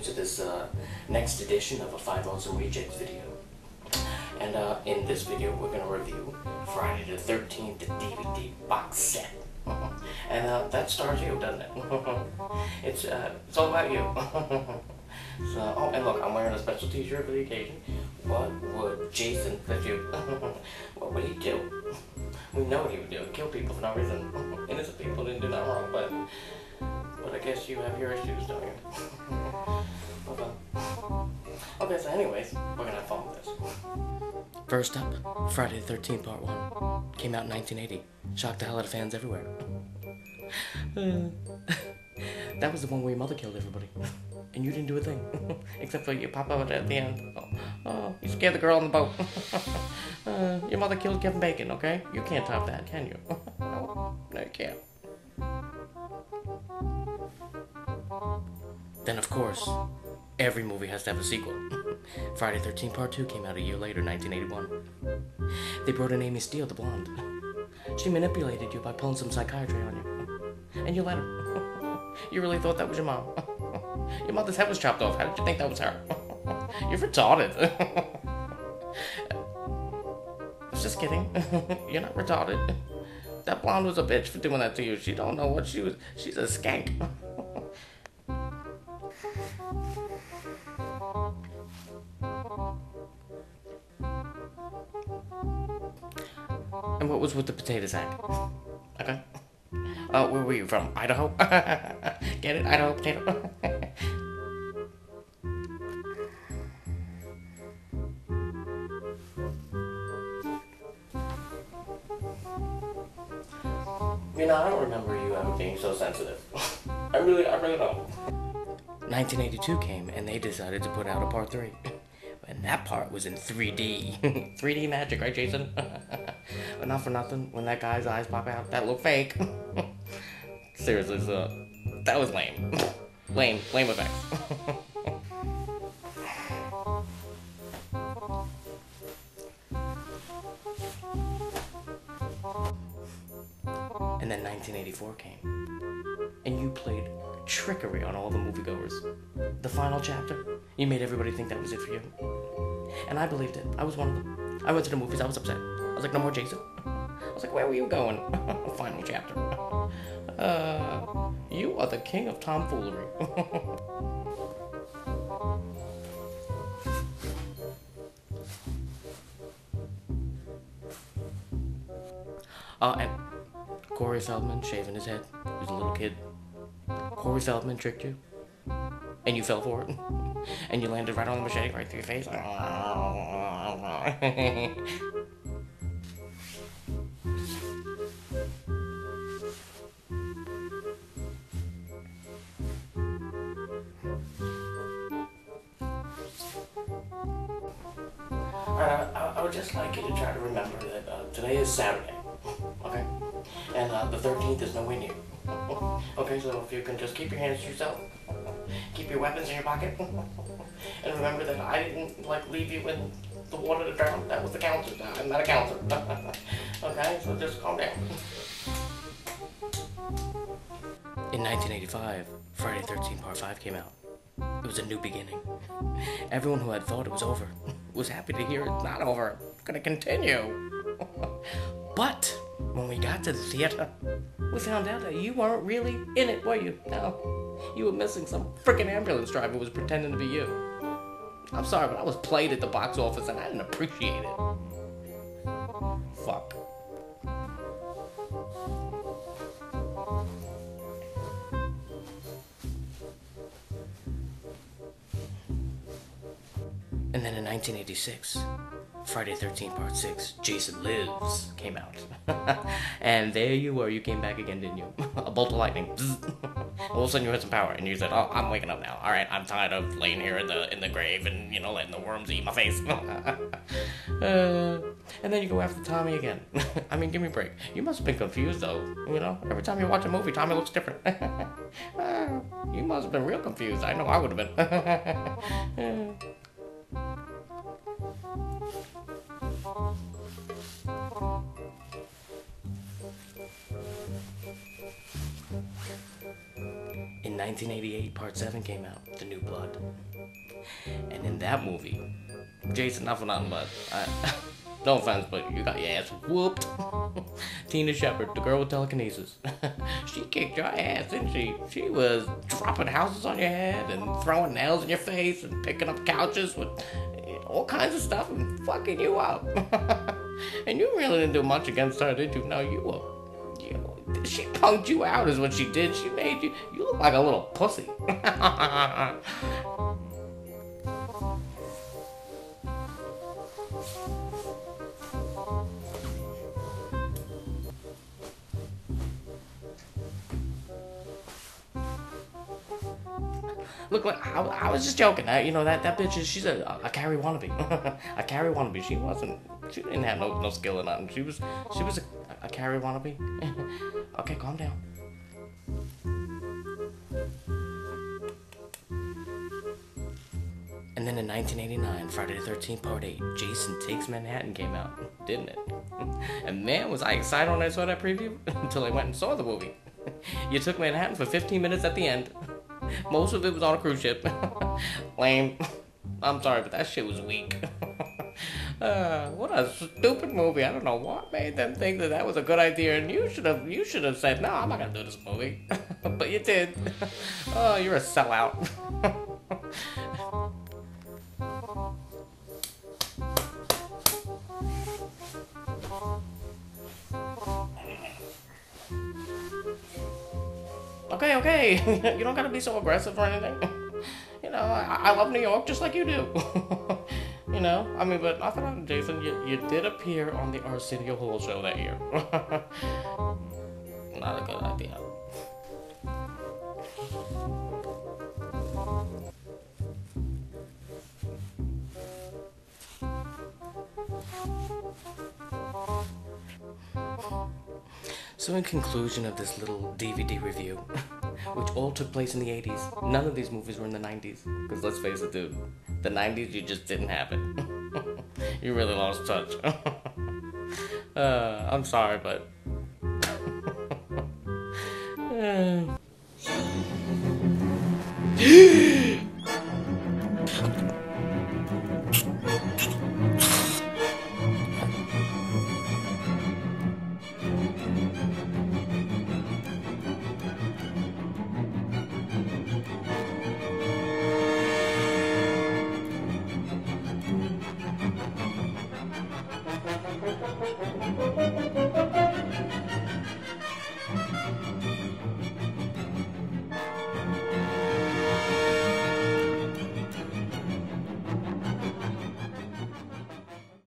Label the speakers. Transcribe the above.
Speaker 1: to this next edition of a Five Awesome Rejects video. And in this video, we're going to review Friday the 13th DVD box set. And that stars you, doesn't it? It's all about you. So, oh, and look, I'm wearing a special t-shirt for the occasion. What would Jason, that's you, what would he do? We know what he would do, kill people for no reason. Innocent people didn't do nothing wrong, but I guess you have your issues, don't you? Okay, so anyways, we're gonna have fun with this. First up, Friday the 13th Part 1. Came out in 1980. Shocked the hell out of fans everywhere. That was the one where your mother killed everybody. And you didn't do a thing. Except for you pop out at the end. Oh, you scared the girl on the boat. Your mother killed Kevin Bacon, okay? You can't top that, can you? No, you can't. Then, of course, every movie has to have a sequel. Friday the 13th Part 2 came out a year later, 1981. They brought in Amy Steele, the blonde. She manipulated you by pulling some psychiatry on you. And you let her. You really thought that was your mom. Your mother's head was chopped off. How did you think that was her? You're retarded. I was just kidding. You're not retarded. That blonde was a bitch for doing that to you. She don't know what she was. She's a skank. And what was with the potato sack? Okay. Oh, where were you from? Idaho? Get it? Idaho potato? You know, I don't remember you ever being so sensitive. I really don't. 1982 came, and they decided to put out a Part 3. And that part was in 3D. 3D magic, right, Jason? But not for nothing, when that guy's eyes pop out, that looked fake. Seriously, so that was lame. Lame effects. And then 1984 came, and you played trickery on all the moviegoers. The final chapter, you made everybody think that was it for you. And I believed it. I was one of them. I went to the movies, I was upset. I was like, no more Jason. I was like, where were you going? Final chapter. You are the king of tomfoolery. And Corey Feldman shaving his head. He was a little kid. Corey Feldman tricked you. And you fell for it. And you landed right on the machete, right through your face. I would just like you to try to remember that today is Saturday, okay? And the 13th is nowhere near. Okay, so if you can just keep your hands to yourself, keep your weapons in your pocket, and remember that I didn't, leave you in the water to drown. That was the counselor. I'm not a counselor. Okay, so just calm down. In 1985, Friday the 13th Part 5 came out. It was a new beginning. Everyone who had thought it was over was happy to hear it's not over. It's gonna continue. But when we got to the theater, we found out that you weren't really in it, were you? No. You were missing some freaking ambulance driver who was pretending to be you. I'm sorry, but I was played at the box office and I didn't appreciate it. Fuck. And then in 1986, Friday the 13th Part 6, Jason Lives, came out. And there you were, you came back again, didn't you? A bolt of lightning. All of a sudden you had some power, and you said, oh, I'm waking up now. Alright, I'm tired of laying here in the grave and, letting the worms eat my face. And then you go after Tommy again. I mean, give me a break. You must have been confused, though. Every time you watch a movie, Tommy looks different. You must have been real confused. I know I would have been. In 1988, Part 7 came out, The New Blood. And in that movie, Jason, not for nothing, but no offense, but you got your ass whooped. Tina Shepard, the girl with telekinesis. She kicked your ass, didn't she? She was dropping houses on your head and throwing nails in your face and picking up couches with all kinds of stuff and fucking you up. And you really didn't do much against her, did you? No, she punked you out is what she did. She made you look like a little pussy. Look, I was just joking. You know, that bitch she's a Carrie wannabe. A Carrie wannabe. She didn't have no skill or nothing. She was a Carrie wannabe. Okay, calm down. And then in 1989, Friday the 13th, Part 8, Jason Takes Manhattan came out, didn't it? And man, was I excited when I saw that preview until I went and saw the movie. You took Manhattan for 15 minutes at the end. Most of it was on a cruise ship. Lame. I'm sorry, but that shit was weak. What a stupid movie. I don't know what made them think that was a good idea, and you should have said, no, I'm not gonna do this movie. But you did. Oh, you're a sellout. Okay. You don't gotta be so aggressive or anything. You know, I love New York just like you do. You know, I mean, but nothing on Jason. You did appear on the Arsenio Hall show that year. Not a good idea. So in conclusion of this little DVD review, which all took place in the 80s, none of these movies were in the 90s. Because let's face it, dude, the 90s, you just didn't have it. You really lost touch. I'm sorry, but...